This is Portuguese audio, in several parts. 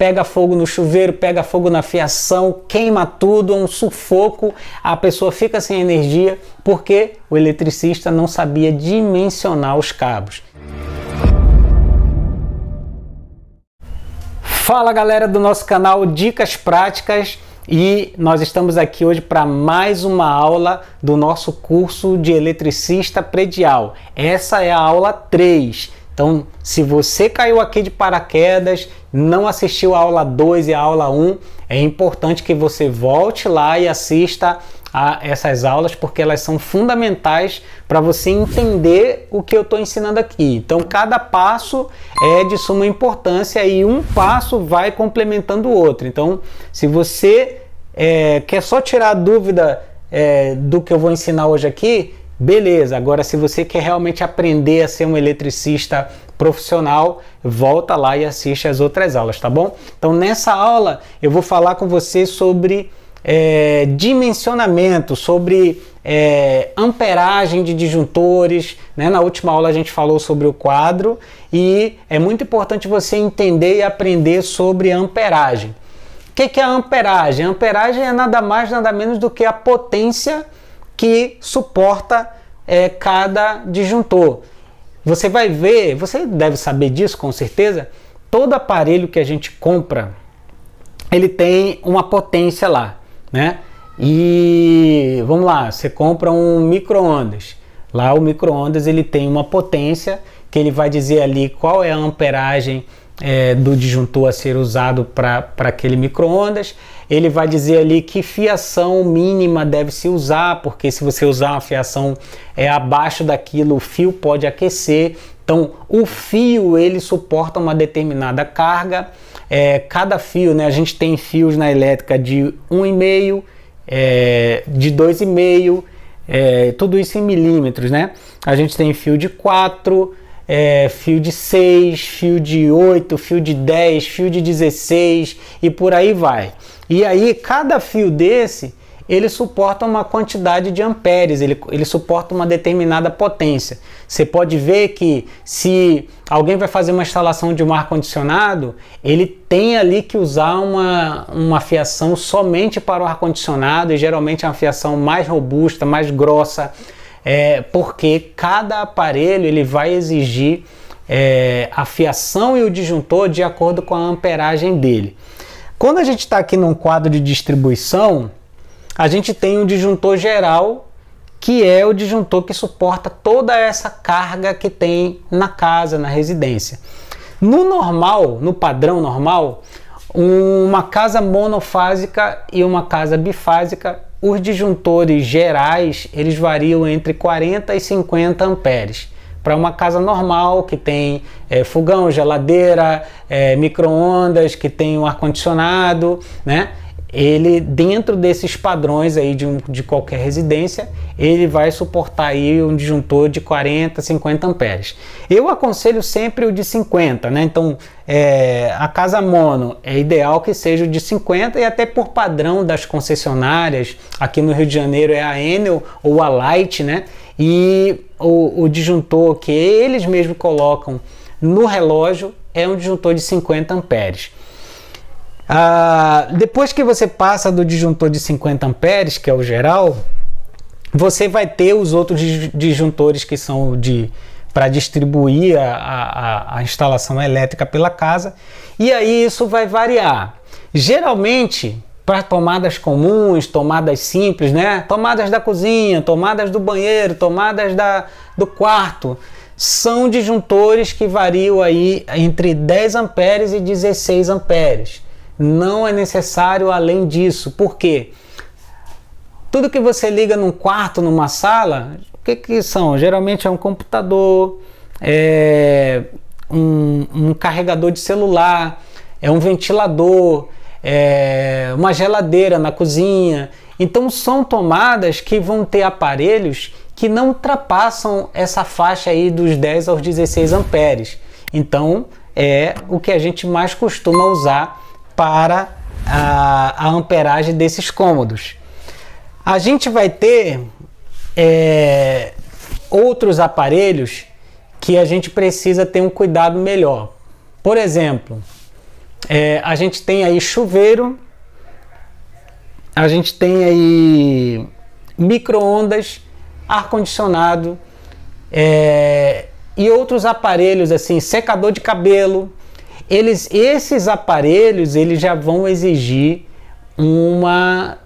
pega fogo no chuveiro, pega fogo na fiação, queima tudo, é um sufoco, a pessoa fica sem energia porque o eletricista não sabia dimensionar os cabos. Fala galera do nosso canal Dicas Práticas, e nós estamos aqui hoje para mais uma aula do nosso curso de eletricista predial. Essa é a aula 3. Então, se você caiu aqui de paraquedas, não assistiu a aula 2 e a aula 1, é importante que você volte lá e assista a essas aulas, porque elas são fundamentais para você entender o que eu estou ensinando aqui. Então, cada passo é de suma importância e um passo vai complementando o outro. Então, se você quer só tirar a dúvida do que eu vou ensinar hoje aqui, beleza. Agora, se você quer realmente aprender a ser um eletricista profissional, volta lá e assiste as outras aulas, tá bom? Então, nessa aula, eu vou falar com você sobre dimensionamento, sobre amperagem de disjuntores, né? Na última aula a gente falou sobre o quadro e é muito importante você entender e aprender sobre amperagem. O que é a amperagem? A amperagem é nada mais, nada menos do que a potência que suporta cada disjuntor. Você vai ver, você deve saber disso com certeza, todo aparelho que a gente compra, ele tem uma potência lá, né? E vamos lá, você compra um micro-ondas. Lá o micro-ondas ele tem uma potência que ele vai dizer ali qual é a amperagem do disjuntor a ser usado para aquele micro-ondas. Ele vai dizer ali que fiação mínima deve se usar, porque se você usar uma fiação abaixo daquilo, o fio pode aquecer. Então o fio ele suporta uma determinada carga. Cada fio, né, a gente tem fios na elétrica de 1,5, de 2,5, tudo isso em milímetros, né? A gente tem fio de 4, fio de 6, fio de 8, fio de 10, fio de 16 e por aí vai. E aí cada fio desse, ele suporta uma quantidade de amperes, ele suporta uma determinada potência. Você pode ver que se alguém vai fazer uma instalação de um ar-condicionado, ele tem ali que usar uma fiação somente para o ar-condicionado, e geralmente é uma fiação mais robusta, mais grossa, porque cada aparelho ele vai exigir a fiação e o disjuntor de acordo com a amperagem dele. Quando a gente está aqui num quadro de distribuição, a gente tem um disjuntor geral, que é o disjuntor que suporta toda essa carga que tem na casa, na residência. No normal, no padrão normal, uma casa monofásica e uma casa bifásica, os disjuntores gerais, eles variam entre 40 e 50 amperes. Para uma casa normal, que tem fogão, geladeira, micro-ondas, que tem um ar-condicionado, né? Ele, dentro desses padrões aí de qualquer residência, ele vai suportar aí um disjuntor de 40, 50 amperes. Eu aconselho sempre o de 50, né? Então, a casa mono é ideal que seja o de 50, e até por padrão das concessionárias, aqui no Rio de Janeiro é a Enel ou a Light, né? E o disjuntor que eles mesmos colocam no relógio é um disjuntor de 50 amperes. Depois que você passa do disjuntor de 50 amperes, que é o geral, você vai ter os outros disjuntores que são para distribuir a instalação elétrica pela casa, e aí isso vai variar. Geralmente, para tomadas comuns, tomadas simples, né? Tomadas da cozinha, tomadas do banheiro, tomadas do quarto, são disjuntores que variam aí entre 10 amperes e 16 amperes. Não é necessário além disso. Por quê? Tudo que você liga num quarto, numa sala, o que são? Geralmente é um computador, um carregador de celular, é um ventilador, uma geladeira na cozinha. Então são tomadas que vão ter aparelhos que não ultrapassam essa faixa aí dos 10 aos 16 amperes. Então é o que a gente mais costuma usar para a amperagem desses cômodos. A gente vai ter outros aparelhos que a gente precisa ter um cuidado melhor. Por exemplo, A gente tem aí chuveiro, a gente tem aí micro-ondas, ar-condicionado, e outros aparelhos assim, secador de cabelo. Esses aparelhos eles já vão exigir uma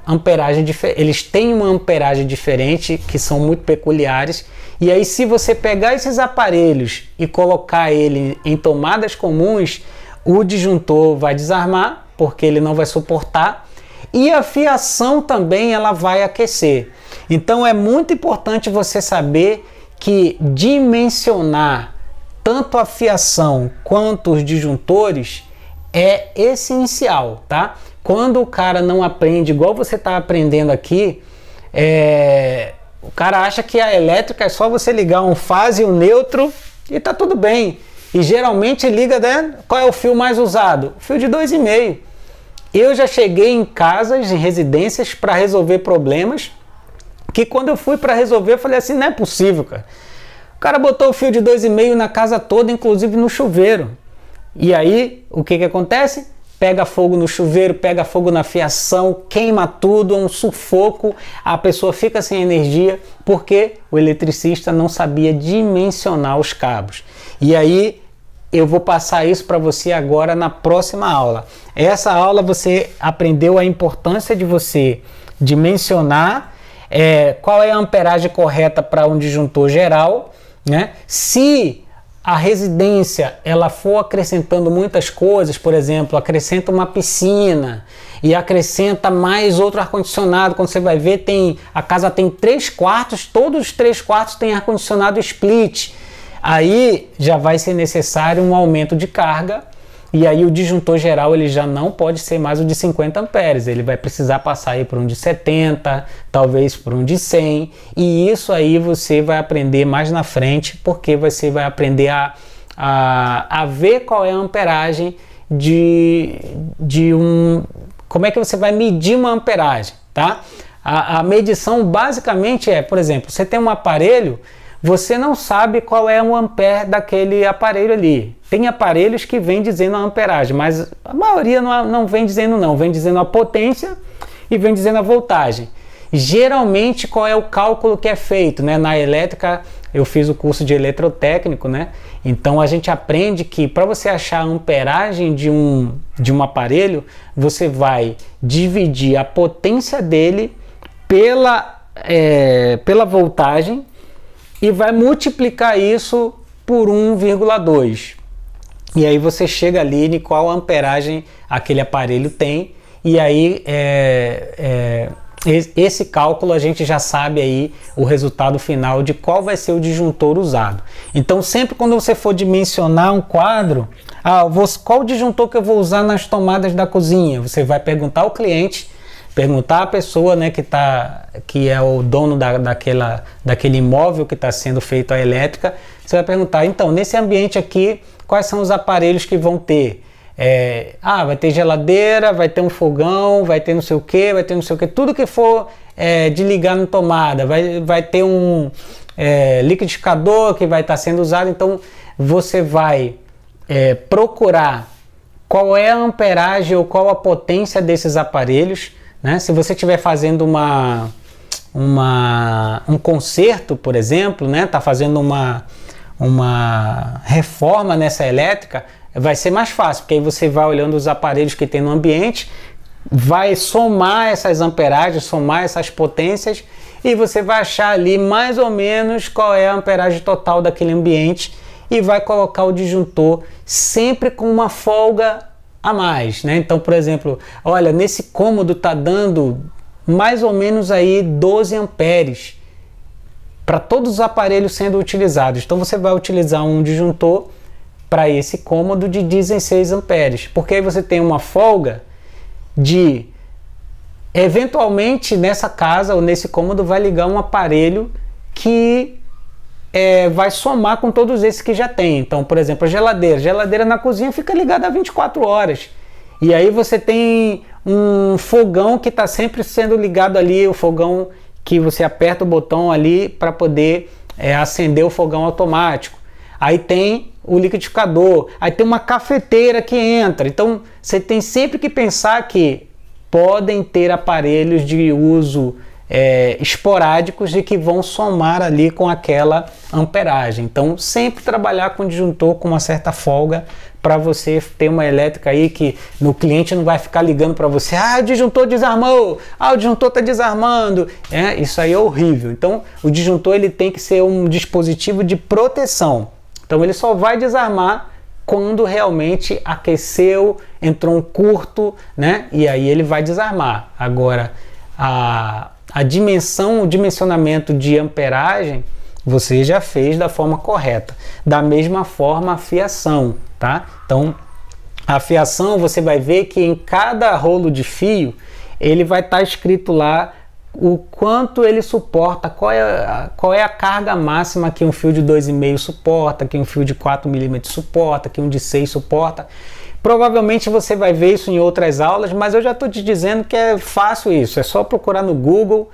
amperagem diferente. Eles têm uma amperagem diferente, que são muito peculiares. E aí, se você pegar esses aparelhos e colocar ele em tomadas comuns, o disjuntor vai desarmar, porque ele não vai suportar. E a fiação também ela vai aquecer. Então é muito importante você saber que dimensionar tanto a fiação quanto os disjuntores é essencial, tá? Quando o cara não aprende igual você está aprendendo aqui, o cara acha que a elétrica é só você ligar um fase e um neutro e tá tudo bem. E geralmente liga, né? Qual é o fio mais usado? O fio de 2,5. Eu já cheguei em casas, em residências, para resolver problemas, que quando eu fui para resolver, eu falei assim, não é possível, cara. O cara botou o fio de 2,5 na casa toda, inclusive no chuveiro. E aí, o que acontece? Pega fogo no chuveiro, pega fogo na fiação, queima tudo, é um sufoco, a pessoa fica sem energia, porque o eletricista não sabia dimensionar os cabos. E aí, eu vou passar isso para você agora na próxima aula. Essa aula você aprendeu a importância de você dimensionar qual é a amperagem correta para um disjuntor geral, né? Se a residência ela for acrescentando muitas coisas, por exemplo, acrescenta uma piscina e acrescenta mais outro ar-condicionado, quando você vai ver, a casa tem 3 quartos, todos os 3 quartos têm ar-condicionado split. Aí já vai ser necessário um aumento de carga, e aí o disjuntor geral ele já não pode ser mais o de 50 amperes, ele vai precisar passar aí por um de 70, talvez por um de 100, e isso aí você vai aprender mais na frente, porque você vai aprender a ver qual é a amperagem como é que você vai medir uma amperagem, tá? A medição basicamente por exemplo, você tem um aparelho, você não sabe qual é o ampere daquele aparelho ali. Tem aparelhos que vem dizendo a amperagem, mas a maioria não vem dizendo não, vem dizendo a potência e vem dizendo a voltagem. Geralmente, qual é o cálculo que é feito, né? Na elétrica, eu fiz o curso de eletrotécnico, né? Então a gente aprende que para você achar a amperagem de um aparelho, você vai dividir a potência dele pela voltagem, e vai multiplicar isso por 1,2. E aí você chega ali em qual amperagem aquele aparelho tem, e aí esse cálculo a gente já sabe aí o resultado final de qual vai ser o disjuntor usado. Então sempre quando você for dimensionar um quadro, qual o disjuntor que eu vou usar nas tomadas da cozinha? Você vai perguntar ao cliente, perguntar à pessoa, né, que é o dono daquele imóvel que está sendo feito a elétrica. Você vai perguntar, então, nesse ambiente aqui, quais são os aparelhos que vão ter? Vai ter geladeira, vai ter um fogão, vai ter não sei o que, vai ter não sei o que. Tudo que for de ligar na tomada, vai ter um liquidificador que vai estar sendo usado. Então, você vai procurar qual é a amperagem ou qual a potência desses aparelhos, né? Se você estiver fazendo um conserto, por exemplo, né? Tá fazendo uma reforma nessa elétrica, vai ser mais fácil, porque aí você vai olhando os aparelhos que tem no ambiente, vai somar essas amperagens, somar essas potências, e você vai achar ali mais ou menos qual é a amperagem total daquele ambiente, e vai colocar o disjuntor sempre com uma folga a mais, né? Então, por exemplo, olha, nesse cômodo está dando mais ou menos aí 12 amperes para todos os aparelhos sendo utilizados. Então você vai utilizar um disjuntor para esse cômodo de 16 amperes, porque aí você tem uma folga de, eventualmente nessa casa ou nesse cômodo vai ligar um aparelho que vai somar com todos esses que já tem. Então, por exemplo, a geladeira na cozinha fica ligada 24 horas. E aí você tem um fogão que está sempre sendo ligado ali, o fogão que você aperta o botão ali para poder acender o fogão automático. aí tem o liquidificador, aí tem uma cafeteira que entra. Então você tem sempre que pensar que podem ter aparelhos de uso esporádicos e que vão somar ali com aquela amperagem. Então sempre trabalhar com disjuntor com uma certa folga para você ter uma elétrica aí que no cliente não vai ficar ligando para você, o disjuntor desarmou, o disjuntor está desarmando, isso aí é horrível. Então o disjuntor ele tem que ser um dispositivo de proteção, então ele só vai desarmar quando realmente aqueceu, entrou um curto, né? E aí ele vai desarmar. Agora a dimensão, o dimensionamento de amperagem você já fez da forma correta. Da mesma forma a fiação, tá? Então a fiação você vai ver que em cada rolo de fio ele vai estar escrito lá o quanto ele suporta, qual é a carga máxima que um fio de 2,5 suporta, que um fio de 4 milímetros suporta, que um de 6 suporta. Provavelmente você vai ver isso em outras aulas, mas eu já estou te dizendo que é fácil isso, é só procurar no Google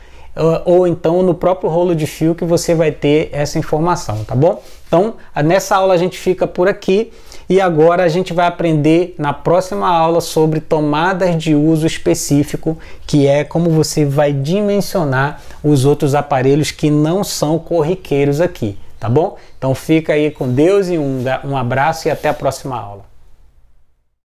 ou então no próprio rolo de fio que você vai ter essa informação, tá bom? Então, nessa aula a gente fica por aqui e agora a gente vai aprender na próxima aula sobre tomadas de uso específico, que é como você vai dimensionar os outros aparelhos que não são corriqueiros aqui, tá bom? Então fica aí com Deus e um abraço e até a próxima aula.